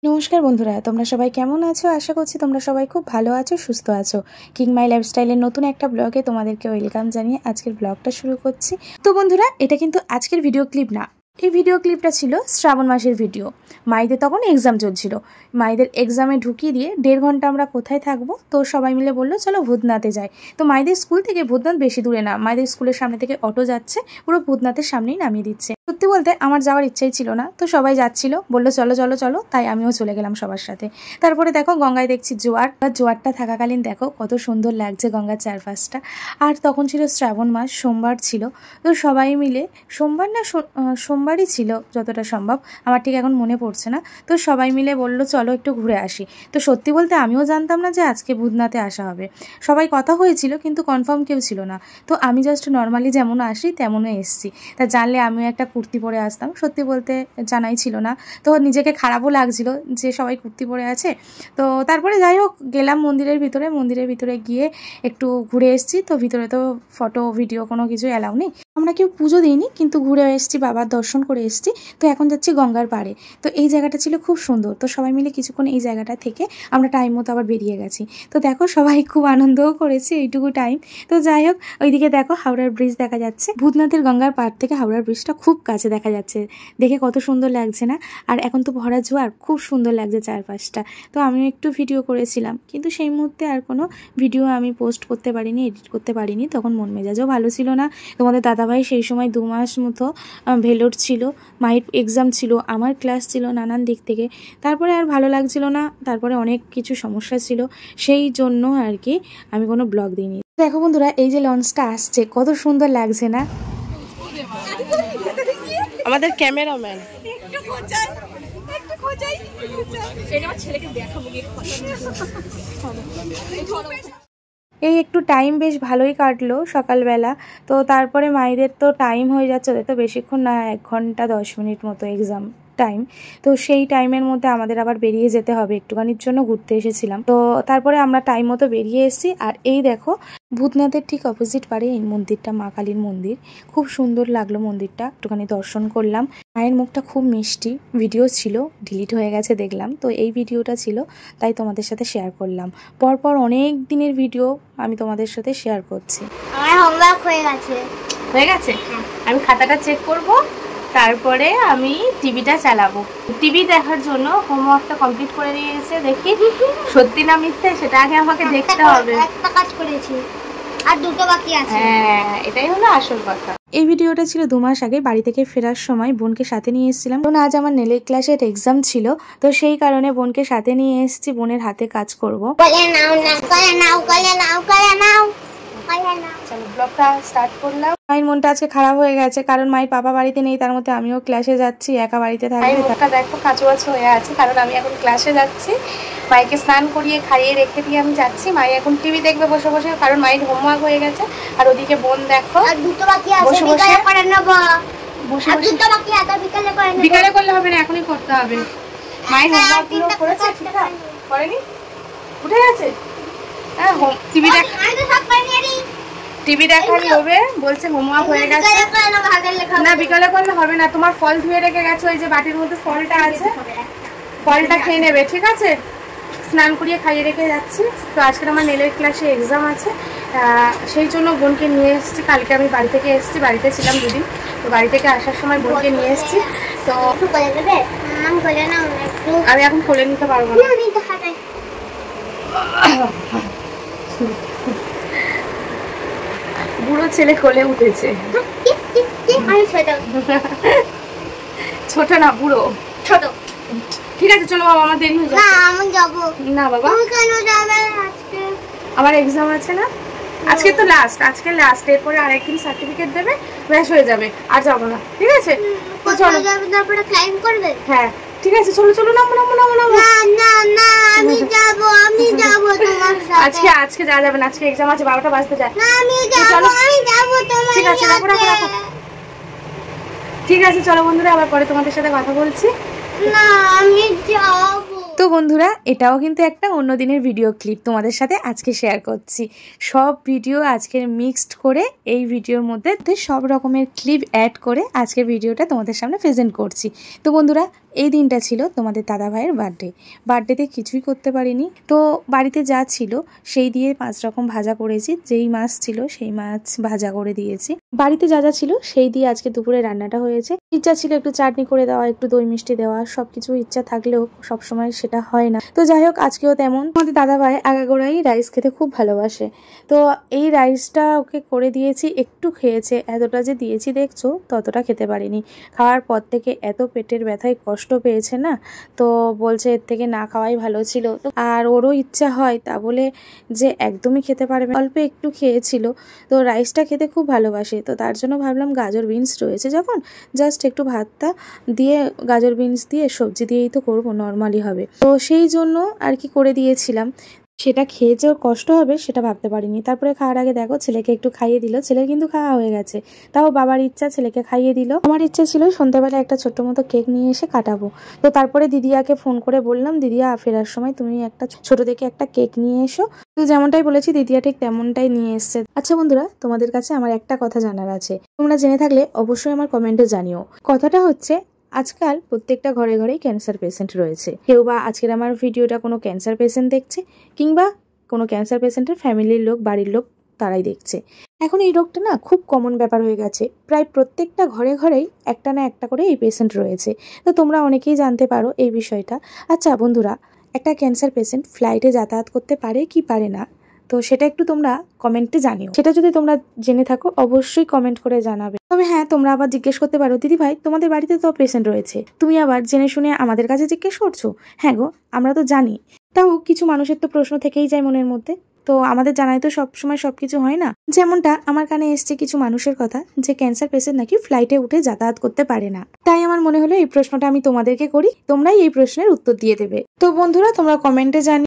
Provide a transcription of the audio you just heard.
নমস্কার বন্ধুরা, তোমরা সবাই কেমন আছো? আশা করছি তোমরা সবাই খুব ভালো আছো, সুস্থ আছো। কিং মাই লাইফস্টাইলের নতুন একটা ব্লগে তোমাদেরকে ওয়েলকাম জানিয়ে আজকের ব্লগটা শুরু করছি। তো বন্ধুরা, এটা কিন্তু আজকের ভিডিও ক্লিপ না, এই ভিডিও ক্লিপটা ছিল শ্রাবণ মাসের ভিডিও। মাইদের তখন এক্সাম চলছিল, মাইদের এক্সামে ঢুকিয়ে দিয়ে 1.5 ঘন্টা আমরা কোথায় থাকবো, তো সবাই মিলে বললো চলো ভূতনাথে যাই। তো মাইদের স্কুল থেকে ভূতনাথ বেশি দূরে না, মাইদের স্কুলের সামনে থেকে অটো যাচ্ছে, পুরো ভূতনাথের সামনেই নামিয়ে দিচ্ছে। সত্যি বলতে আমার যাওয়ার ইচ্ছাই ছিল না, তো সবাই যাচ্ছিল, বললো চলো চলো চলো, তাই আমিও চলে গেলাম সবার সাথে। তারপরে দেখো গঙ্গায় দেখছি জোয়ারটা থাকাকালীন দেখো কত সুন্দর লাগছে গঙ্গার চারপাশটা। আর তখন ছিল শ্রাবণ মাস, সোমবার ছিল। তো সবাই মিলে সোমবারই ছিল যতটা সম্ভব, আমার ঠিক এখন মনে পড়ছে না। তো সবাই মিলে বললো চলো একটু ঘুরে আসি। তো সত্যি বলতে আমিও জানতাম না যে আজকে ভূতনাথে আসা হবে। সবাই কথা হয়েছিল কিন্তু কনফার্ম কেউ ছিল না। তো আমি জাস্ট নর্মালি যেমন আসি তেমনই এসছি। তা জানলে আমিও একটা কুর্তি পরে আসতাম, সত্যি বলতে জানাই ছিল না। তো নিজেকে খারাপও লাগছিল যে সবাই কুর্তি পরে আছে। তো তারপরে যাই হোক গেলাম মন্দিরের ভিতরে গিয়ে একটু ঘুরে এসেছি। তো ভিতরে তো ফটো ভিডিও কোনো কিছু অ্যালাউ নেই, আমরা কেউ পুজো দিইনি, কিন্তু ঘুরে এসেছি, বাবার দর্শন করে এসেছি। তো এখন যাচ্ছি গঙ্গার পাড়ে। তো এই জায়গাটা ছিল খুব সুন্দর, তো সবাই মিলে কিছুক্ষণ এই জায়গাটা থেকে আমরা টাইম মতো আবার বেরিয়ে গেছি। তো দেখো সবাই খুব আনন্দও করেছে এইটুকু টাইম। তো যাই হোক ওইদিকে দেখো হাওড়ার ব্রিজ দেখা যাচ্ছে, ভূতনাথের গঙ্গার পাড় থেকে হাওড়ার ব্রিজটা খুব কাছে দেখা যাচ্ছে, দেখে কত সুন্দর লাগছে না? আর এখন তো ভরা জোয়ার, খুব সুন্দর লাগছে চারপাশটা। তো আমিও একটু ভিডিও করেছিলাম, কিন্তু সেই মুহূর্তে আর কোনো ভিডিও আমি পোস্ট করতে পারিনি, এডিট করতে পারিনি, তখন মন মেজাজও ভালো ছিল না। তোমাদের দাদাভাই সেই সময় 2 মাস মতো ভেলোর ছিল, মায়ের এক্সাম ছিল, আমার ক্লাস ছিল, নানান দিক থেকে। তারপরে আর ভালো লাগছিল না, তারপরে অনেক কিছু সমস্যা ছিল, সেই জন্য আর কি আমি কোনো ব্লগ দিইনি। দেখো বন্ধুরা, এই যে লঞ্চটা আসছে কত সুন্দর লাগছে না? আমাদের ক্যামেরাম্যান এই একটু টাইম বেশ ভালোই কাটলো সকালবেলা। তো তারপরে মায়েদের তো টাইম হয়ে যাচ্ছে, ওদের তো বেশিক্ষণ না, 1 ঘন্টা 10 মিনিট মতো এক্সাম টাইম। তো সেই টাইমের মধ্যে আমাদের আবার বেরিয়ে যেতে হবে, একটুখানির জন্য ঘুরতে এসেছিলাম। তো তারপরে আমরা টাইম মতো বেরিয়ে এসেছি। আর এই দেখো ভূতনাথের ঠিক অপোজিট পারে এই মন্দিরটা, মা কালীর মন্দির, খুব সুন্দর লাগলো মন্দিরটা, একটুখানি দর্শন করলাম। মায়ের মুখটা খুব মিষ্টি, ভিডিও ছিল ডিলিট হয়ে গেছে দেখলাম, তো এই ভিডিওটা ছিল তাই তোমাদের সাথে শেয়ার করলাম। পরপর অনেক দিনের ভিডিও আমি তোমাদের সাথে শেয়ার করছি। আমার হোমওয়ার্ক হয়ে গেছে। আমি খাতাটা চেক করব, তারপরে আমি টিভিটা চালাবো। টিভি দেখার জন্য হোমওয়ার্কটা কমপ্লিট করে নিয়েছে, দেখি সত্যি না মিথ্যে সেটা আগে আমাকে দেখতে হবে। একটা কাজ করেছি আর 2টো বাকি আছে। হ্যাঁ, এটাই হলো আসল কথা। এই ভিডিওটা ছিল 2 মাস আগে, বাড়ি থেকে ফেরার সময় বোনকে সাথে নিয়ে এসেছিলাম। কারণ আজ আমার নেলের ক্লাসের এক্সাম ছিল, তো সেই কারণে বোনকে সাথে নিয়ে এসেছি, বোনের হাতে কাজ করব। চলো ব্লগটা স্টার্ট করলাম। মায়ের মনটা আজকে খারাপ হয়ে গেছে, কারণ মায়ের পাপা বাড়িতে নেই, তার মধ্যে আমিও ক্লাসে যাচ্ছি, একা বাড়িতে থাকি। মুখটা দেখো কাঁচুয়াচু হয়ে আছে, কারণ আমি এখন ক্লাসে যাচ্ছি। মাইকে স্নান করিয়ে খাইয়ে রেখে দিয়ে আমি যাচ্ছি। মাই এখন টিভি দেখবে বসে বসে, কারণ মায়ের হোমওয়ার্ক হয়ে গেছে। আর ওদিকে বোন দেখো আর 2টো বাকি আছে, বিকালে করে নেব। বসে বসে 2টো বাকি আছে, বিকালে করে নেব। বিকালে করলে হবে না, এখনই করতে হবে। মায়ের হোমওয়ার্কগুলো করেছে, ঠিক আছে? করেনি, উঠে গেছে। হ্যাঁ, টিভি দেখ, টিভি দেখারই হবে, বলছে হোমওয়ার্ক হয়ে গেছে। না, বিকালে করলে হবে না, তোমার ফল ধুয়ে রেখে গেছে, ওই যে বাটির মধ্যে ফলটা আছে, ফলটা খেয়ে নেবে, ঠিক আছে? স্নান করিয়ে খাইয়ে রেখে যাচ্ছি। তো আজকে আমার নেলের ক্লাসে এক্সাম আছে, সেই জন্য বোনকে নিয়ে এসেছি। কালকে আমি বাড়ি থেকে এসেছি, বাড়িতে ছিলাম 2 দিন, তো বাড়ি থেকে আসার সময় বোনকে নিয়ে এসেছি। তো আমি এখন কোলে নিতে পারবো না, বুড়ো ছেলে কোলে উঠেছে। ছোট না, বুড়ো, ছোট। ঠিক আছে চলো বাবা, আমার দেরি হয়ে যাচ্ছে। আমি যাবো না বাবা, তুমি কেন যাবে? আজকে আমার এক্সাম আছে না, আজকে তো লাস্ট, আজকে লাস্ট, এরপরে আরেকদিন সার্টিফিকেট দেবে, ব্যাস হয়ে যাবে, আর যাবো না। ঠিক আছে তো চলো, তারপরে ক্লাইম করবে। হ্যাঁ ঠিক আছে, চলো চলো, নামো নামো নামো নামো। না না না, আমি যাবো তোমার সাথে। আজকে যাওয়া যাবে না, আজকে এক্সাম আছে, 12টা বাজতে যায়। না আমি যাবো তোমার। ঠিক আছে, রাখো রাখো রাখো। ঠিক আছে চলো বন্ধুরা, আবার পরে তোমাদের সাথে কথা বলছি। না আমি যাবো। তো বন্ধুরা, এটাও কিন্তু একটা অন্য দিনের ভিডিও ক্লিপ তোমাদের সাথে আজকে শেয়ার করছি। সব ভিডিও আজকের মিক্সড করে এই ভিডিওর মধ্যে সব রকমের ক্লিপ অ্যাড করে আজকের ভিডিওটা তোমাদের সামনে প্রেজেন্ট করছি। তো বন্ধুরা, এই দিনটা ছিল তোমাদের দাদা ভাইয়ের বার্থডেতে কিছুই করতে পারিনি। তো বাড়িতে যা ছিল সেই দিয়ে 5 রকম ভাজা করেছি। যেই মাছ ছিল সেই মাছ ভাজা করে দিয়েছি। বাড়িতে যা যা ছিল সেই দিয়ে আজকে দুপুরে রান্নাটা হয়েছে। ইচ্ছা ছিল একটু চাটনি করে দেওয়া, একটু দই মিষ্টি দেওয়া, সবকিছু ইচ্ছা থাকলেও সবসময় সেটা হয় না। তো যাই হোক, আজকেও তেমন। আমাদের দাদা ভাই আগাগোড়াই রাইস খেতে খুব ভালোবাসে। তো এই রাইসটা ওকে করে দিয়েছি, একটু খেয়েছে। এতটা যে দিয়েছি দেখছো, ততটা খেতে পারিনি। খাওয়ার পর থেকে এত পেটের ব্যথায় কষ্ট পেয়েছে না, তো বলছে এর থেকে না খাওয়াই ভালো ছিল। আর ওরও ইচ্ছা হয়, তা বলে যে একদমই খেতে পারবে, অল্প একটু খেয়েছিল। তো রাইসটা খেতে খুব ভালোবাসে। তো তার জন্য ভাবলাম গাজর বিনস রয়েছে যখন, জাস্ট একটু ভাতটা দিয়ে গাজর বিনস দিয়ে সবজি দিয়েই তো করবো, নর্মালি হবে। তো সেই জন্য আর কি করে দিয়েছিলাম। সেটা খেয়ে যে ওর কষ্ট হবে সেটা ভাবতে পারিনি। তারপরে খাওয়ার আগে দেখো ছেলেকে একটু খাইয়ে দিল। ছেলের কিন্তু খাওয়া হয়ে গেছে, তাও বাবার ইচ্ছা ছেলেকে খাইয়ে দিল। আমার ইচ্ছে ছিল সন্ধ্যাবেলা একটা ছোট্ট মতো কেক নিয়ে এসে কাটাবো। তো তারপরে দিদিয়াকে ফোন করে বললাম, দিদিয়া ফেরার সময় তুমি একটা ছোট থেকে একটা কেক নিয়ে এসো। তো যেমনটাই বলেছি দিদিয়া ঠিক তেমনটাই নিয়ে এসছে। আচ্ছা বন্ধুরা, তোমাদের কাছে আমার একটা কথা জানার আছে, তোমরা জেনে থাকলে অবশ্যই আমার কমেন্টে জানিও। কথাটা হচ্ছে, আজকাল প্রত্যেকটা ঘরে ঘরেই ক্যান্সার পেশেন্ট রয়েছে। কেউ বা আজকের আমার ভিডিওটা কোনো ক্যান্সার পেশেন্ট দেখছে, কিংবা কোনো ক্যান্সার পেশেন্টের ফ্যামিলির লোক, বাড়ির লোক, তারাই দেখছে। এখন এই রোগটা না খুব কমন ব্যাপার হয়ে গেছে। প্রায় প্রত্যেকটা ঘরে ঘরেই একটা না একটা করে এই পেশেন্ট রয়েছে। তো তোমরা অনেকেই জানতে পারো এই বিষয়টা। আচ্ছা বন্ধুরা, একটা ক্যান্সার পেশেন্ট ফ্লাইটে যাতায়াত করতে পারে কি পারে না, তো সেটা একটু তোমরা কমেন্টে জানিও। সেটা যদি তোমরা জেনে থাকো অবশ্যই কমেন্ট করে জানাবে। তবে হ্যাঁ, তোমরা আবার জিজ্ঞেস করতে পারো, দিদি ভাই তোমাদের বাড়িতে তো পেশেন্ট রয়েছে, তুমি আবার জেনে শুনে আমাদের কাছে জিজ্ঞেস করছো। হ্যাঁ গো, আমরা তো জানি, তাও কিছু মানুষের তো প্রশ্ন থেকেই যায় মনের মধ্যে। তো আমাদের জানাই তো সবসময় সবকিছু হয় না। যেমনটা আমার কানে এসছে কিছু মানুষের কথা, যে ক্যান্সার পেশেন্ট নাকি ফ্লাইটে উঠে যাতায়াত করতে পারে না। তাই আমার মনে হলো এই প্রশ্নটা আমি তোমাদেরকে করি, তোমরাই এই প্রশ্নের উত্তর দিয়ে দেবে। তো বন্ধুরা, তোমরা কমেন্টে জানিও